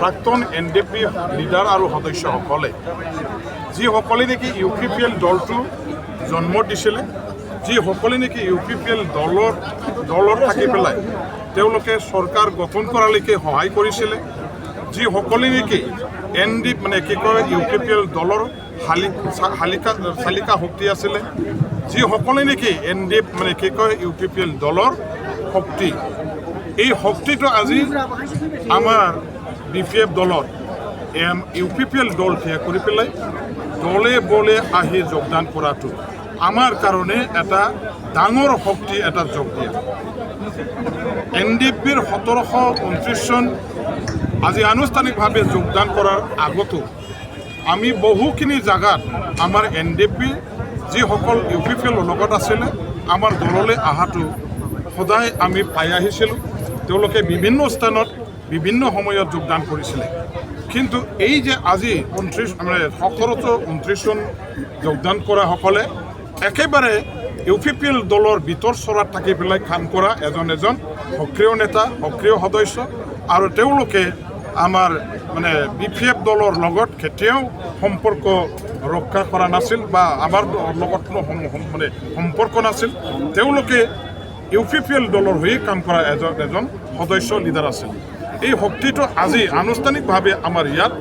প্ৰাক্তন NDP leader আৰু সদস্যসকলে যিসকলে নেকি UPPL দলটো জন্ম দিছিলে, যিসকলে নেকি UPPL দলত থাকি পেলাই তেওঁলোকে চৰকাৰ গঠন কৰালৈকে সহায় কৰিছিলে, যিসকলে নেকি UPPL দলৰ শালিকা শক্তি আছিলে, যিসকলে নেকি UPPL দলৰ শক্তি, এই শক্তিটো আজি আমাৰ BPF দলত UPPL দল থিয় কৰি পেলাই দলে বলে আহি যোগদান কৰাটো আমাৰ কাৰণে এটা ডাঙৰ শক্তি, এটা যোগ দিয়া। NDPৰ 1729 চন আজি আনুষ্ঠানিকভাৱে যোগদান কৰাৰ আগতো আমি বহুখিনি জাগাত আমাৰ NDP যিসকল UPPL লগত আছিলে আমাৰ দললৈ অহাটো সদায় আমি পাই আহিছিলোঁ। তেওঁলোকে বিভিন্ন স্থানত বিভিন্ন সময়ত যোগদান কৰিছিলে, কিন্তু এই যে আজি 1729 চন যোগদান কৰাসকলে একেবাৰে UPPL দলৰ ভিতৰ চৰাত থাকি পেলাই কাম কৰা এজন সক্ৰিয় নেতা, সক্ৰিয় সদস্য, আৰু তেওঁলোকে আমাৰ BPF দলৰ লগত কেতিয়াও সম্পৰ্ক ৰক্ষা কৰা নাছিল বা আমাৰ লগত সম্পৰ্ক নাছিল। তেওঁলোকে UPPL দলৰ হৈ কাম কৰা এজন সদস্য লিডাৰ আছিল। এই শক্তিটো আজি আনুষ্ঠানিকভাৱে আমাৰ ইয়াত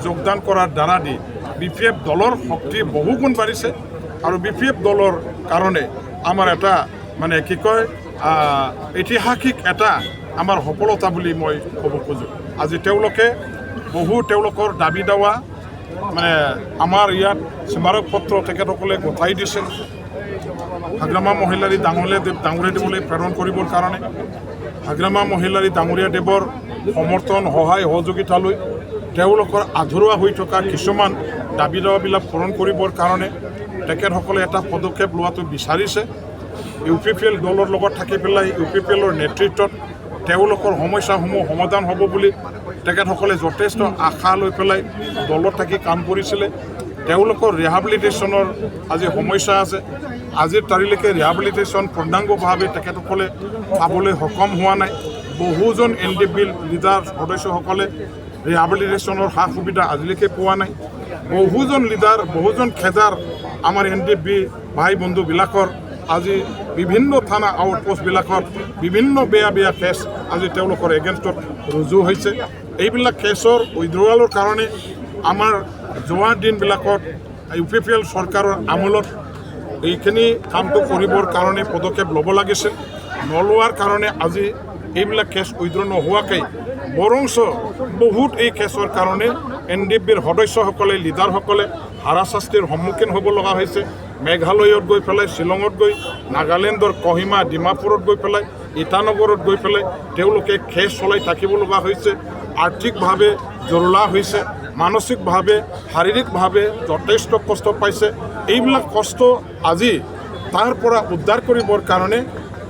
যোগদান কৰাৰ দ্বাৰা দি BPF দলৰ শক্তি বহুগুণ বাঢ়িছে, আৰু BPF দলৰ কাৰণে আমাৰ এটা ঐতিহাসিক এটা আমাৰ সফলতা বুলি মই ক'ব খোজোঁ। আজি তেওঁলোকে তেওঁলোকৰ দাবী দাৱা আমাৰ ইয়াত স্মাৰক পত্ৰ তেখেতসকলে গতাই দিছে হাগ্ৰামা মহিলাৰী ডাঙৰীয়া দেৱলৈ প্ৰেৰণ কৰিবৰ কাৰণে। হাগ্ৰামা মহিলাৰী ডাঙৰীয়া দেৱৰ সমৰ্থন, সহায় সহযোগিতালৈ তেওঁলোকৰ আধৰুৱা হৈ থকা কিছুমান দাবী দাৱাবিলাক পূৰণ কৰিবৰ কাৰণে তেখেতসকলে এটা পদক্ষেপ লোৱাটো বিচাৰিছে। UPPL দলৰ লগত থাকি পেলাই UPPLৰ নেতৃত্বত তেওঁলোকৰ সমস্যাসমূহ সমাধান হ'ব বুলি তেখেতসকলে যথেষ্ট আশা লৈ পেলাই দলত থাকি কাম কৰিছিলে। তেওঁলোকৰ ৰিহাবিলিটেশ্যনৰ আজি সমস্যা আছে। আজিৰ তাৰিখলৈকে ৰিহাবিলিটেশ্যন পূৰ্ণাংগভাৱে তেখেতসকলে পাবলৈ সক্ষম হোৱা নাই। বহুজন NDP লিডাৰ সদস্যসকলে ৰিহাবিলিটেশ্যনৰ সা সুবিধা আজিলৈকে পোৱা নাই। বহুজন লিডাৰ, বহুজন খেদাৰ আমাৰ NDP ভাই বন্ধুবিলাকৰ আজি বিভিন্ন থানা আউটপোষ্টবিলাকত বিভিন্ন বেয়া কেছ আজি তেওঁলোকৰ এগেইনষ্টত ৰুজু হৈছে। এইবিলাক কেছৰ উইড্ৰৱালৰ কাৰণে আমাৰ যোৱা দিনবিলাকত UPPL চৰকাৰৰ আমোলত এইখিনি কামটো কৰিবৰ কাৰণে পদক্ষেপ ল'ব লাগিছিল। নলোৱাৰ কাৰণে আজি এইবিলাক কেছ উইড্ৰ নোহোৱাকৈ বৰঞ্চ বহুত এই কেছৰ কাৰণে NDPৰ সদস্যসকলে, লিডাৰসকলে হাৰাশাস্তিৰ সন্মুখীন হ'ব লগা হৈছে। মেঘালয়ত গৈ পেলাই, শ্বিলঙত গৈ, নাগালেণ্ডৰ কহিমা, ডিমাপুৰত গৈ পেলাই, ইটানগৰত গৈ পেলাই তেওঁলোকে কেছ চলাই থাকিব লগা হৈছে। আৰ্থিকভাৱে জৰুলা হৈছে, মানসিকভাৱে, শাৰীৰিকভাৱে যথেষ্ট কষ্ট পাইছে। এইবিলাক কষ্ট আজি তাৰ পৰা উদ্ধাৰ কৰিবৰ কাৰণে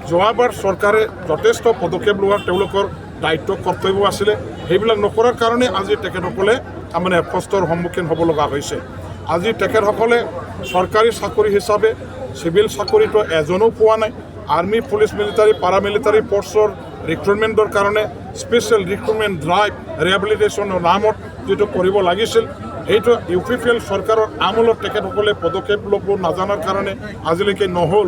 যোৱাবাৰ চৰকাৰে যথেষ্ট পদক্ষেপ লোৱাৰ তেওঁলোকৰ দায়িত্ব কৰ্তব্য আছিলে। সেইবিলাক নকৰাৰ কাৰণে আজি তেখেতসকলে কষ্টৰ সন্মুখীন হ'ব লগা হৈছে। আজি তেখেতসকলে চৰকাৰী চাকৰি হিচাপে চিভিল চাকৰিটো এজনো পোৱা নাই। আৰ্মি, পুলিচ, মিলিটাৰী, পাৰামিলিটাৰী ফ'ৰ্চৰ ৰিক্ৰুটমেণ্টৰ কাৰণে স্পেচিয়েল ৰিক্ৰুটমেণ্ট ড্ৰাইভ ৰিহেবিলিটেশ্যনৰ নামত যিটো কৰিব লাগিছিল, সেইটো UPPL চৰকাৰৰ আমোলত তেখেতসকলে পদক্ষেপ ল'ব নাজানাৰ কাৰণে আজিলৈকে নহ'ল।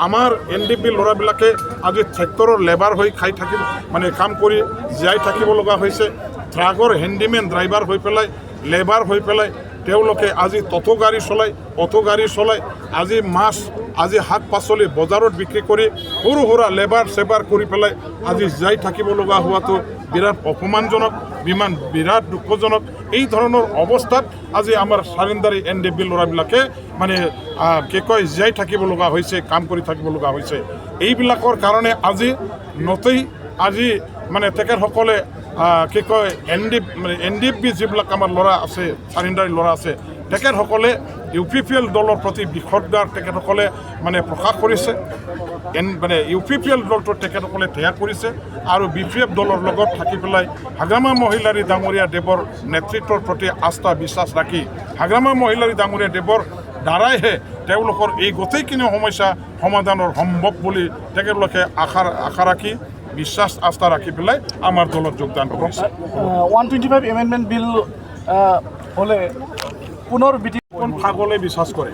আমাৰ NDP ল'ৰাবিলাকে আজি ট্ৰেক্টৰৰ লেবাৰ হৈ খাই থাকিব কাম কৰি জীয়াই থাকিব লগা হৈছে। ট্ৰাকৰ হেণ্ডিমেন ড্ৰাইভাৰ হৈ পেলাই, লেবাৰ হৈ পেলাই তেওঁলোকে আজি অটো গাড়ী চলাই আজি মাছ, আজি শাক পাচলি বজাৰত বিক্ৰী কৰি সৰু সুৰা লেবাৰ কৰি পেলাই আজি জীয়াই থাকিব লগা হোৱাটো বিৰাট অপমানজনক, বিৰাট দুঃখজনক। এই ধৰণৰ অৱস্থাত আজি আমাৰ চাৰেণ্ডাৰী NDP ল'ৰাবিলাকে জীয়াই থাকিব লগা হৈছে, কাম কৰি থাকিব লগা হৈছে। এইবিলাকৰ কাৰণে আজি তেখেতসকলে NDP যিবিলাক আমাৰ ল'ৰা আছে, চাৰেণ্ডাৰী ল'ৰা আছে, তেখেতসকলে UPPL দলৰ প্ৰতি বিষদগাৰ তেখেতসকলে প্ৰকাশ কৰিছে। UPPL দলটো তেখেতসকলে ত্যাগ কৰিছে আৰু BPF দলৰ লগত থাকি পেলাই হাগ্ৰামা মহিলাৰী ডাঙৰীয়া দেৱৰ নেতৃত্বৰ প্ৰতি আস্থা বিশ্বাস ৰাখি হাগ্ৰামা মহিলাৰী ডাঙৰীয়া দেৱৰ দ্বাৰাইহে তেওঁলোকৰ এই গোটেইখিনি সমস্যা সমাধানৰ সম্ভৱ বুলি তেখেতলোকে আশা ৰাখি বিশ্বাস আস্থা ৰাখি পেলাই আমাৰ দলত যোগদান কৰেছে 125 এমেন্ডমেন্ট বিল হলে পুনৰ কোন ভাগলে বিশ্বাস কৰে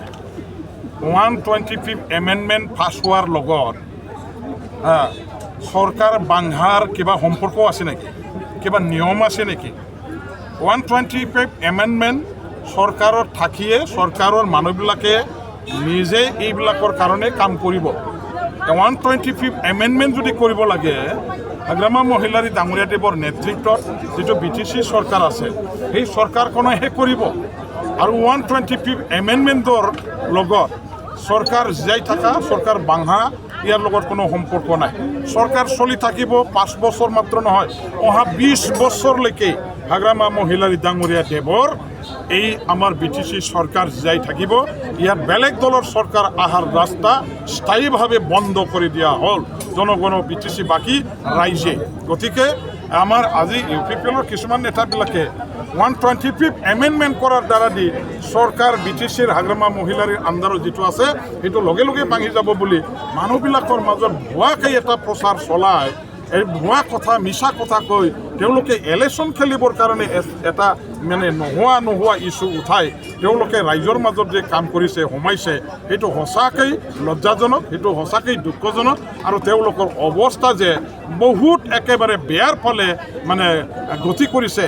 125 এমেন্ডমেন্ট পাছ হোৱাৰ লগত সরকার বাংহার কিবা সম্পর্ক আছে নাকি কিবা নিয়ম আছে নাকি 125 এমেন্ডমেন্ট সরকারত থাকিয়ে সরকারের মানুহবিলাকে নিজে এইবিলাকৰ কাৰণে কাম কৰিব 125 এমেন্ডমেন্ট যদি কৰিব লাগে হাগ্ৰামা মহিলাৰী ডাঙৰীয়াদেৱৰ নেতৃত্বত যিটো BTC চৰকাৰ আছে সেই চৰকাৰখনেহে কৰিব আৰু 125 এমেন্ডমেন্টৰ লগত সরকার যাই থাকা সরকার বাংহা ইয়ার লগত কোনো সম্পর্ক নাই সরকার চলি থাকিব 5 বছর মাত্র নহয় অহা 20 বছরলৈকে হাগ্ৰামা মহিলাৰী ডাঙৰীয়া দেৱৰ এই আমাৰ BTC সৰকাৰ যাই থাকিব ইয়াত বেলেগ দলৰ সৰকাৰ আহাৰ ৰাস্তা স্থায়ীভাবে বন্ধ কৰে দিয়া হল জনগণ BTC বাকি ৰাইজে গতিকে আমাৰ আজি UPPLৰ কিছুমান নেতাবিলাকে 125 এমেন্ডমেন্ট কৰাৰ দ্বাৰা দি সৰকাৰ BTCৰ হাগ্ৰামা মহিলাৰীৰ আণ্ডাৰত যিটো আছে সেইটো লগে লগে ভাঙি যাব বুলি মানুহবিলাকৰ মাজত ভুৱাকৈ এটা প্ৰচাৰ চলায় এই ভুৱা কথা মিছা কথা কৈ তেওঁলোকে ইলেকশ্যন খেলিবৰ কাৰণে এটা মানে নোহোৱা ইস্যু উঠাই তেওঁলোকে ৰাইজৰ মাজত যে কাম কৰিছে সোমাইছে সেইটো সঁচাকৈ লজ্জাজনক সেইটো সঁচাকৈ দুঃখজনক আৰু তেওঁলোকৰ অৱস্থা যে বহুত একেবাৰে বেয়াৰ ফালে মানে গতি কৰিছে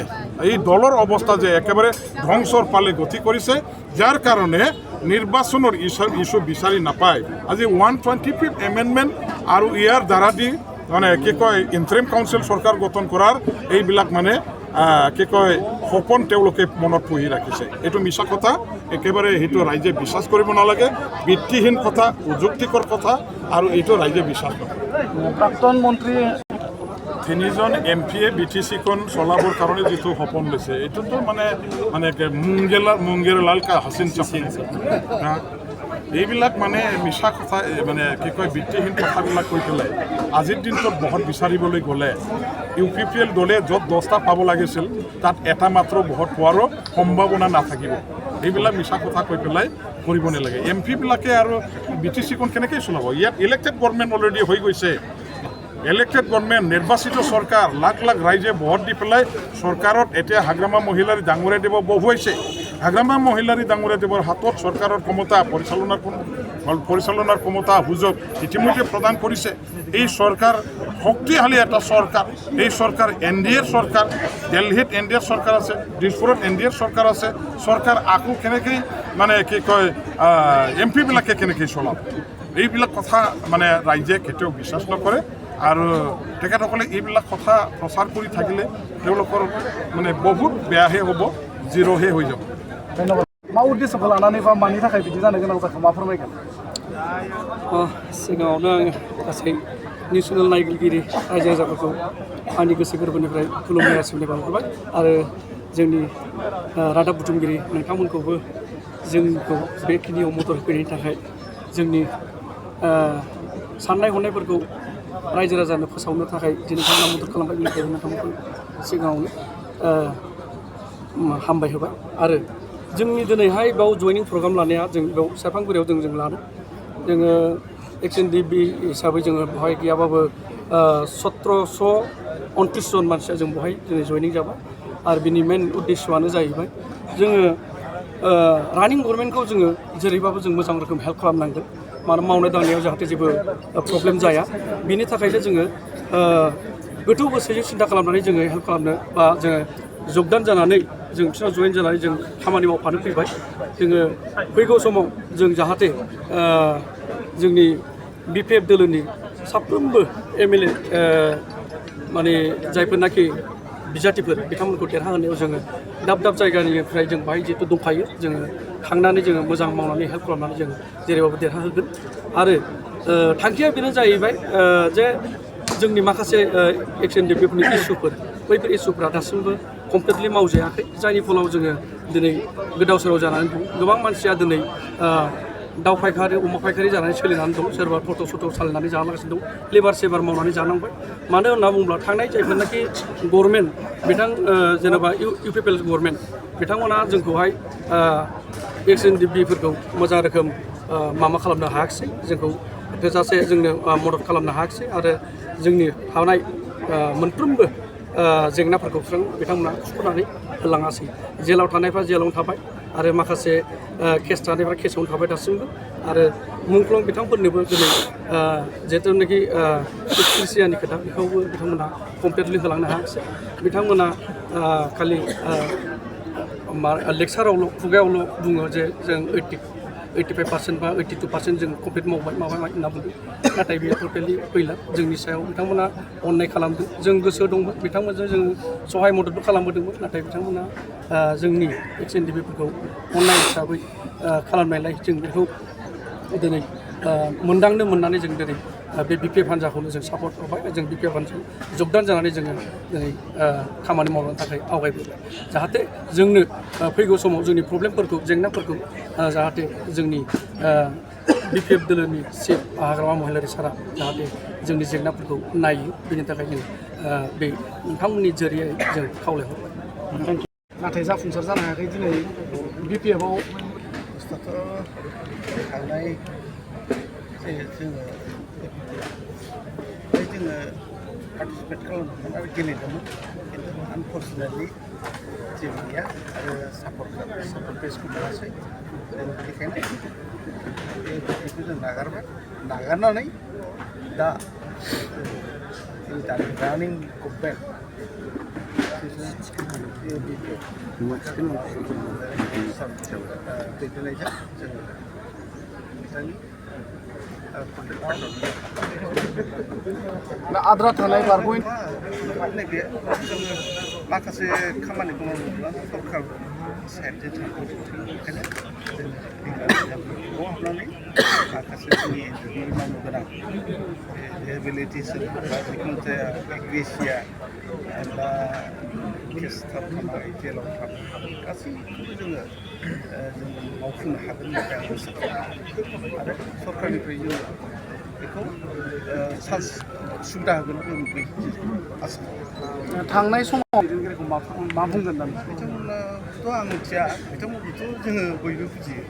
এই দলৰ অৱস্থা যে একেবাৰে ধ্বংসৰ ফালে গতি কৰিছে যাৰ কাৰণে নিৰ্বাচনৰ ইস্যু বিচাৰি নাপায় আজি 125 এমেন্ডমেন্ট আৰু ইয়াৰ দ্বাৰা দি মানে কি কয় ইন্টাৰিম কাউন্সিল সরকার গঠন করার এইবিলাক মানে কি কয় সপন তেওঁলোকে মনত পুহি রাখিছে এইটো মিছা কথা একেবারে সেইটো রাইজে বিশ্বাস কৰিব নালাগে ভিত্তিহীন কথা অযুক্তিকৰ কথা আৰু এইটো ৰাইজে বিশ্বাস নকৰে প্ৰাক্তন মন্ত্ৰী 3জন MPয়ে BTCখন চলাবৰ কাৰণে যিটো সপোন লৈছে এইটোতো মানে মুংগেৰলাল হাসিন চাফি এইবিলাক মানে মিছা কথা মানে কি কয় ভিত্তিহীন কথাবিলাক কৈ পেলাই আজিৰ দিনটোত বহুত বিচাৰিবলৈ গ'লে UPPL দলে য'ত 10টা পাব লাগিছিল তাত এটা মাত্ৰ বহুত পোৱাৰো সম্ভাৱনা নাথাকিব এইবিলাক মিছা কথা কৈ পেলাই কৰিব নালাগে MPবিলাকে আৰু BTCখন কেনেকৈ চলাব ইয়াত ইলেক্টেড গভৰ্ণমেণ্ট অলৰেডি হৈ গৈছে ইলেক্টেড গভৰ্ণমেণ্ট নিৰ্বাচিত চৰকাৰ লাখ লাখ ৰাইজে ভোট দি পেলাই চৰকাৰত এতিয়া হাগ্ৰামা মহিলাৰী ডাঙৰীয়াদেৱ বহুৱাইছে হাগ্ৰামা মহিলাৰী ডাঙৰীয়াদেৱৰ হাতত চৰকাৰৰ ক্ষমতা পৰিচালনাৰ ক্ষমতা সুযোগ ইতিমধ্যে প্ৰদান কৰিছে এই চৰকাৰ শক্তিশালী এটা চৰকাৰ এই চৰকাৰ NDAৰ চৰকাৰ দিল্লীত NDAৰ চৰকাৰ আছে দিছপুৰত NDAৰ চৰকাৰ আছে চৰকাৰ আকৌ কেনেকৈ মানে কি কয় MPবিলাকে কেনেকৈ চলাব এইবিলাক কথা মানে ৰাইজে কেতিয়াও বিশ্বাস নকৰে আৰু তেখেতসকলে এইবিলাক কথা প্ৰচাৰ কৰি থাকিলে তেওঁলোকৰ মানে বহুত বেয়াহে হ'ব জিৰ'হে হৈ যাব ধন্যবাদ मा उद्देश्यखौ लानानै बा मानि थाखाय बिदि जानो गोनां जाखो मा फोरमायगोन सिगाङावनो आं गासै नेसनेल नायगिरिगिरि रायजो राजाफोरखौ आंनि गोसो गोरबोनिफ्राय खुलुमनाय सिबिनाय बावहरबाय आरो जोंनि रादाब बुथुमगिरि नोंथांमोनखौबो जोंखौ बेखिनियाव मदद होफैनायनि थाखाय जोंनि साननाय हनायफोरखौ रायजो राजानो फोसावनो थाखाय दिनै नोंथांमोना मदद खालामबाय बेनिखायनो नोंथांमोनखौ सिगाङावनो हामबाय होबाय आरो जोंनि दिनैहाय बेयाव जयनिं प्रग्राम लानाया जों बेयाव सेरफांगुरियाव जों लादों जोङो XNDB हिसाबै जोङो बेवहाय गैयाबाबो 1729 जन मानसिया जों बेवहाय दिनै जयनिं जाबाय आरो बिनि मेन उद्देश्यआनो जाहैबाय जोङो रानिं गभर्नमेन्टखौ जोङो जेरैबाबो जों मोजां रोखोम हेल्प खालामनांगोन मानो मावनाय दांनायाव जाहाथे जेबो प्रब्लेम जाया बिनि थाखायनो जोङो गोथौ गोसोजों सिन्था खालामनानै जोङो हेल्प खालामनो बा जोङो जगदान जानानै जों बिसोरनाव जयेन जानानै जों खामानि मावफानो फैबाय जोङो फैगौ समाव जों जाहाथे जोंनि BPF दोलोनि साफ्रोमबो MLA माने जायफोरनाखि बिजाथिफोर बिथांमोनखौ देरहाहोनायाव जोङो दाब दाब जायगानिफ्राय जों बाहाय जिहेतु दंखायो जोङो थांनानै जोङो मोजां मावनानै हेल्प खालामनानै जों जेरैबाबो देरहाहोगोन आरो थांखिया बेनो जाहैबाय जे जोंनि माखासे XNDBफोरनि इस्युफोर बैफोर इस्युफोरा दासिमबो कमप्लिटलि मावजायाखै जायनि फलाव जोङो दिनै गोदाव सोराव जानानै दं गोबां मानसिया दिनै दाउ फायखारि अमा फायखारि जानानै सोलिनानै दं सोरबा फट' सट' सालायनानै जालांगासिनो दं लेबार सेबार मावनानै जानांबाय मानो होनना बुङोब्ला थांनाय जायफोरनाखि गभर्नमेन्ट बिथां जेनेबा UPPL गभर्नमेन्ट बिथांमोना जोंखौहाय XNDBफोरखौ मोजां रोखोम माबा खालामनो हायाखिसै जोंखौ थोजासे जोंनो मदद खालामनो हायाखिसै आरो जोंनि थानाय मोनफ्रोमबो जेंनाफोरखौ बिथांमोना सुफुंनानै होलाङासै। जेलाव थानायफ्रा जेलावनो थाबाय आरो माखासे केस थानायफ्रा केसावनो थाबाय दासिमबो। आरो मुंख्लं बिथांफोरनोबो दिनै जिथुनाखि जुस्टिसियानि खोथा बेखौबो बिथांमोना कमप्लिटलि होलांनो हायाखिसै। बिथांमोना खालि लेक्सारावल' खुगायावल' बुङो जे जों 85% बा 82% जों कमप्लिट मावबाय माबाबाय होनना बुंदों। नाथाय बेयो टटेलि फैला जोंनि सायाव बिथांमोना अननाय खालामदों। जों गोसो दंमोन बिथांमोनजों जों सहाय मददबो खालामबोदोंमोन। नाथाय बिथांमोना जोंनि एक्स एनडिपिफोरखौ अननाय हिसाबै खालामनायलाय जों बेखौ दिनै मोनदांनो मोननानै जों दिनै बे बिपिएफ हान्जाखौनो जों सापर्ट होबाय। जों बिपिएफ हान्जायाव जगदान जानानै जोङो दिनै खामानि मावनो थाखाय आवगायबोबाय। जाहाथे जोंनो फैगौ समाव जोंनि प्रब्लेमफोरखौ जेंनाफोरखौ जाहाथे जोंनि बिपिएफ दोलोनि चिफ हाग्रामा महिलारि सारा जाहाथे जोंनि जेंनाफोरखौ नायो बेनि थाखाय जों बे नोंथांमोननि जरियै जों खावलायहरबाय। नाथाय जाफुंसार जानो हायाखै दिनै बिपिएफआव थांनाय जोङो पार्टिसिपेट खालामदोंमोन आरो गेलेदोंमोन खिन्थु आनफर्चुनेटलि जेबो गैया आरो सापर्ट पेजखौ मोनासै। बेनिखायनो बेखौ जों नागारनानै दा दानि रानिं गभर्नमेन्ट दैदेननायजों जोङो बिथांनि आद्रा थानाय बारग'यै नैबे जोङो माखासे खामानिखौ मावोब्ला सरकार साइडजों थांनांगौ। ओंखायनो जोङो हाबनानै माखासे जोंनि मावनो गोनां रिहेबिलिटेसन बा जिखुनु जाया एग्रेसिया बा केस थानाय जेलाव थानाय गासैखौबो जोङो मावफुंनो हागोन होननानै आं आसा खालामो आरो सरकारनिफ्राय जोङो बेखौ चान्स सुबिदा होगोन जों बेखौ आसा खालामो। थांनाय समाव दैदेनगिरिखौ मा बुंगोन दा बिथांमोनाथ' आं मिथिया बिथांमोनखौथ' जोङो बयबो बुजियो।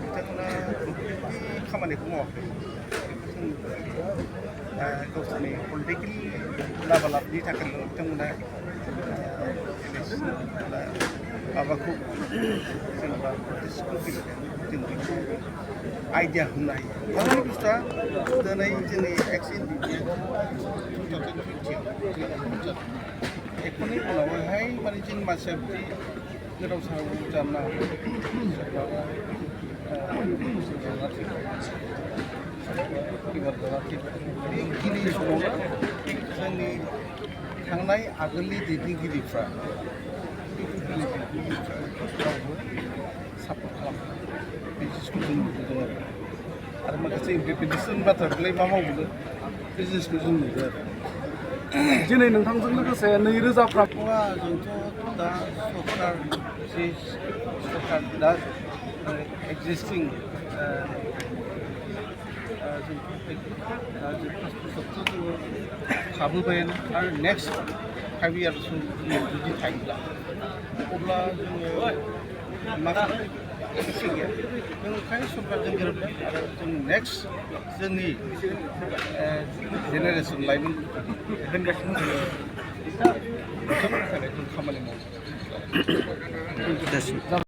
बिथांमोना बेफोरबायदि खामानिखौ मावाखै। गावसोरनि पलिटिकेल लाबालाबनि थाखायल' बिथांमोना माबाखौ जेनेबा प्रटेस्टखौ गेलेदों जों बेखौ आइडिया होनो हायो। फार्स्ट बुस्थुआ दिनै जोंनि एक्स एनडिपि 2020 एखौनि उनावहाय माने जोंनि मानसिया बिदि गोदाव सोराव जानो नाङा। बे गिबि समावनो जोंनि थांनाय आगोलनि दैदेनगिरिफ्रा रावबो सापर्ट खालामो बे जिनिसखौ जों नुदों आरो माखासे इम्प्लिमेन्टेसन बाथ्राखौलाय मा मावबोनो बे जिनिसखौ जों नुदों आरो दिनै नोंथांजों लोगोसे 2000 जोंथ' दा सरकार दा एक्जिस्टिं जों 5 बोसोरथ' जोङो थाबोबायानो आरो नेक्स्ट 5 इयार्स जुदि थायोब्ला अब्ला जोङो मा गोसो गैया जों ओंखायनो सरकारजों गोरोबदों आरो जों नेक्स्ट जोंनि जेनेरेसन लाइमोनफोरखौ दैदेनगासिनो जोङो बिथांमोननि थाखाय जों खामानि मावो।